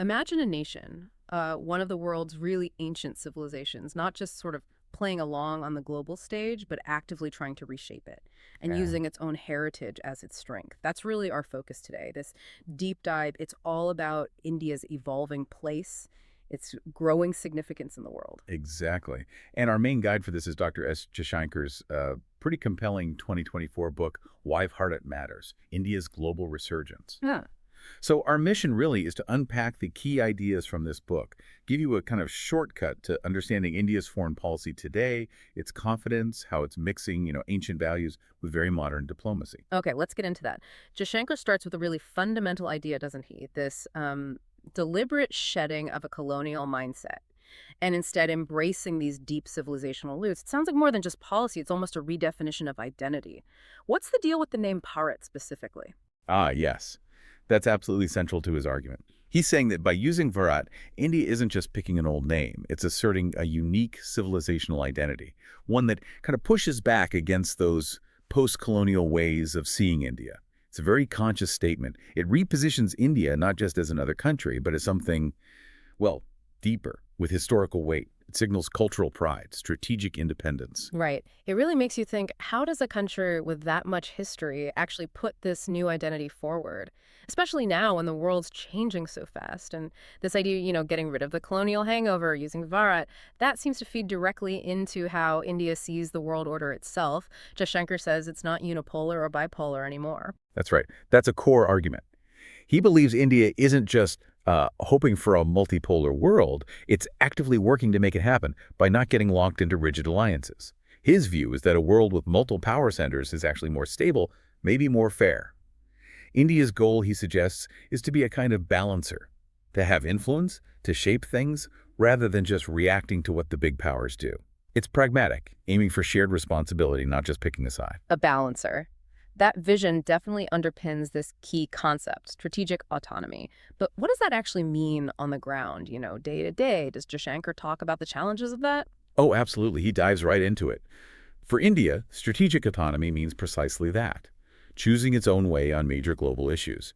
Imagine a nation, one of the world's really ancient civilizations, not just sort of playing along on the global stage, but actively trying to reshape it and Yeah. using its own heritage as its strength. That's really our focus today. This deep dive, it's all about India's evolving place, its growing significance in the world. Exactly. And our main guide for this is Dr. S. Jaishankar's pretty compelling 2024 book, Why Bharat Matters, India's Global Resurgence. Yeah. So our mission really is to unpack the key ideas from this book, give you a kind of shortcut to understanding India's foreign policy today, its confidence, how it's mixing, ancient values with very modern diplomacy. Okay, let's get into that. Jashankar starts with a really fundamental idea, doesn't he? This deliberate shedding of a colonial mindset and instead embracing these deep civilizational roots. It sounds like more than just policy, it's almost a redefinition of identity. What's the deal with the name Bharat specifically? Ah, yes. That's absolutely central to his argument. He's saying that by using Bharat, India isn't just picking an old name, it's asserting a unique civilizational identity, one that kind of pushes back against those post-colonial ways of seeing India. It's a very conscious statement. It repositions India not just as another country, but as something, well, deeper, with historical weight. It signals cultural pride, strategic independence. Right. It really makes you think, how does a country with that much history actually put this new identity forward? Especially now when the world's changing so fast. And this idea, getting rid of the colonial hangover, using Bharat, that seems to feed directly into how India sees the world order itself. Jashankar says it's not unipolar or bipolar anymore. That's right. That's a core argument. He believes India isn't just hoping for a multipolar world, it's actively working to make it happen by not getting locked into rigid alliances. His view is that a world with multiple power centers is actually more stable, maybe more fair. India's goal, he suggests, is to be a kind of balancer, to have influence, to shape things, rather than just reacting to what the big powers do. It's pragmatic, aiming for shared responsibility, not just picking a side. A balancer. That vision definitely underpins this key concept, strategic autonomy. But what does that actually mean on the ground, day to day? Does Jashankar talk about the challenges of that? Oh, absolutely. He dives right into it. For India, strategic autonomy means precisely that, choosing its own way on major global issues,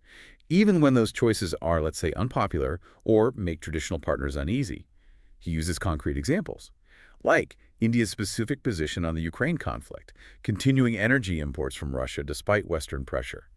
even when those choices are, let's say, unpopular or make traditional partners uneasy. He uses concrete examples, like India's specific position on the Ukraine conflict, continuing energy imports from Russia despite Western pressure,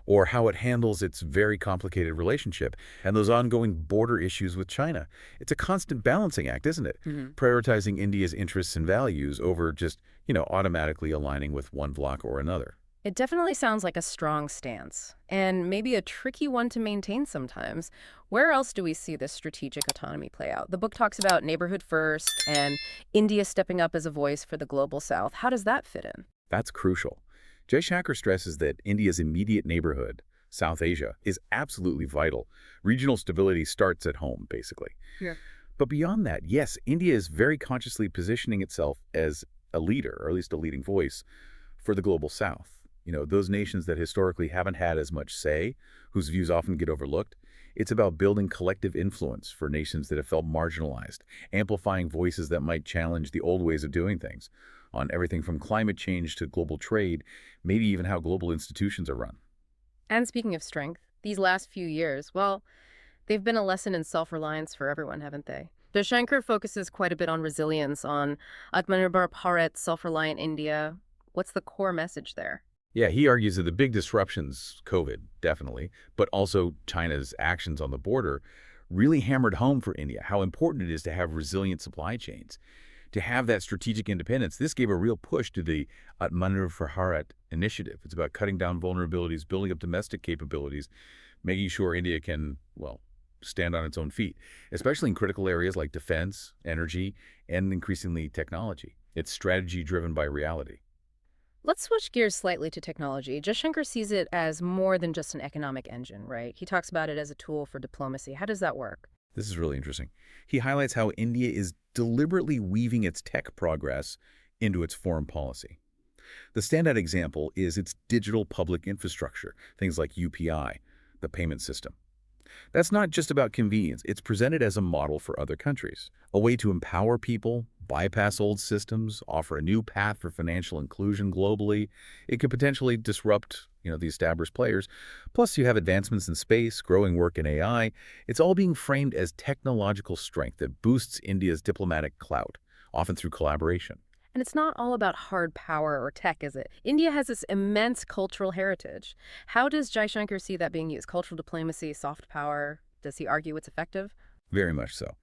or how it handles its very complicated relationship and those ongoing border issues with China. It's a constant balancing act, isn't it? Hmm. Prioritizing India's interests and values over just, automatically aligning with one bloc or another. It definitely sounds like a strong stance, and maybe a tricky one to maintain sometimes. Where else do we see this strategic autonomy play out? The book talks about neighborhood first and India stepping up as a voice for the global south. How does that fit in? That's crucial. Jaishankar stresses that India's immediate neighborhood, South Asia, is absolutely vital. Regional stability starts at home, basically. Yeah. But beyond that, yes, India is very consciously positioning itself as a leader, or at least a leading voice, for the global South. Those nations that historically haven't had as much say, whose views often get overlooked. It's about building collective influence for nations that have felt marginalized, amplifying voices that might challenge the old ways of doing things, on everything from climate change to global trade, maybe even how global institutions are run. And speaking of strength, these last few years, well, they've been a lesson in self-reliance for everyone, haven't they? The Shankar focuses quite a bit on resilience, on Atmanirbhar Bharat, self-reliant India. What's the core message there? Yeah, he argues that the big disruptions, COVID, definitely, but also China's actions on the border, really hammered home for India how important it is to have resilient supply chains. To have that strategic independence, this gave a real push to the Atmanirbhar Bharat initiative. It's about cutting down vulnerabilities, building up domestic capabilities, making sure India can, well, stand on its own feet, especially in critical areas like defense, energy, and increasingly technology. It's strategy driven by reality. Let's switch gears slightly to technology. Jashankar sees it as more than just an economic engine, right? He talks about it as a tool for diplomacy. How does that work? This is really interesting. He highlights how India is deliberately weaving its tech progress into its foreign policy. The standout example is its digital public infrastructure, things like UPI, the payment system. That's not just about convenience. It's presented as a model for other countries, a way to empower people, bypass old systems, offer a new path for financial inclusion globally. It could potentially disrupt the established players. Plus, you have advancements in space, growing work in AI. It's all being framed as technological strength that boosts India's diplomatic clout, often through collaboration. And it's not all about hard power or tech, is it? India has this immense cultural heritage. How does Jaishankar see that being used? Cultural diplomacy, soft power? Does he argue it's effective? Very much so.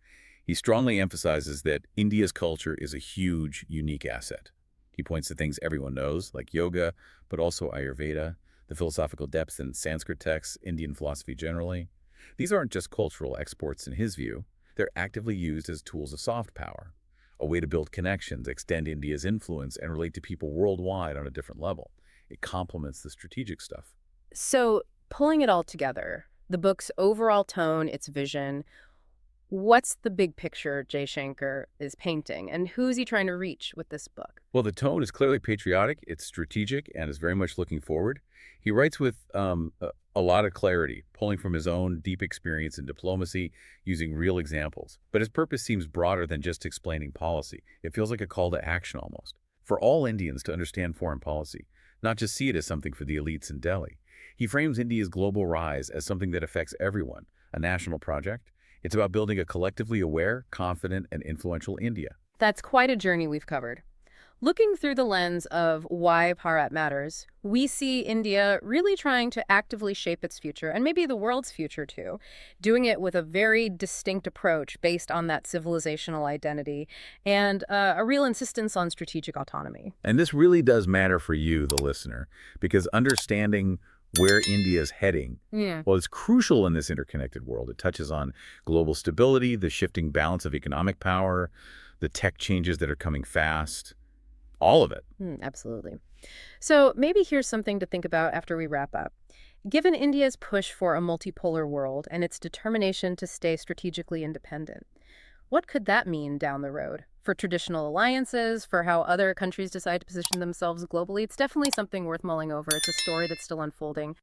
He strongly emphasizes that India's culture is a huge, unique asset. He points to things everyone knows, like yoga, but also Ayurveda, the philosophical depths in Sanskrit texts, Indian philosophy generally. These aren't just cultural exports in his view. They're actively used as tools of soft power, a way to build connections, extend India's influence, and relate to people worldwide on a different level. It complements the strategic stuff. So, pulling it all together, the book's overall tone, its vision, what's the big picture Jaishankar is painting, and who's he trying to reach with this book? Well, the tone is clearly patriotic, it's strategic, and is very much looking forward. He writes with a lot of clarity, pulling from his own deep experience in diplomacy, using real examples. But his purpose seems broader than just explaining policy. It feels like a call to action almost, for all Indians to understand foreign policy, not just see it as something for the elites in Delhi. He frames India's global rise as something that affects everyone, a national project. It's about building a collectively aware, confident, and influential India. That's quite a journey we've covered. Looking through the lens of why Bharat matters, we see India really trying to actively shape its future, and maybe the world's future too, doing it with a very distinct approach based on that civilizational identity and a real insistence on strategic autonomy. And this really does matter for you, the listener, because understanding where India is heading, Yeah. well, it's crucial in this interconnected world. It touches on global stability, the shifting balance of economic power, the tech changes that are coming fast, all of it. Absolutely. So maybe here's something to think about after we wrap up. Given India's push for a multipolar world and its determination to stay strategically independent, what could that mean down the road for traditional alliances, for how other countries decide to position themselves globally? It's definitely something worth mulling over. It's a story that's still unfolding.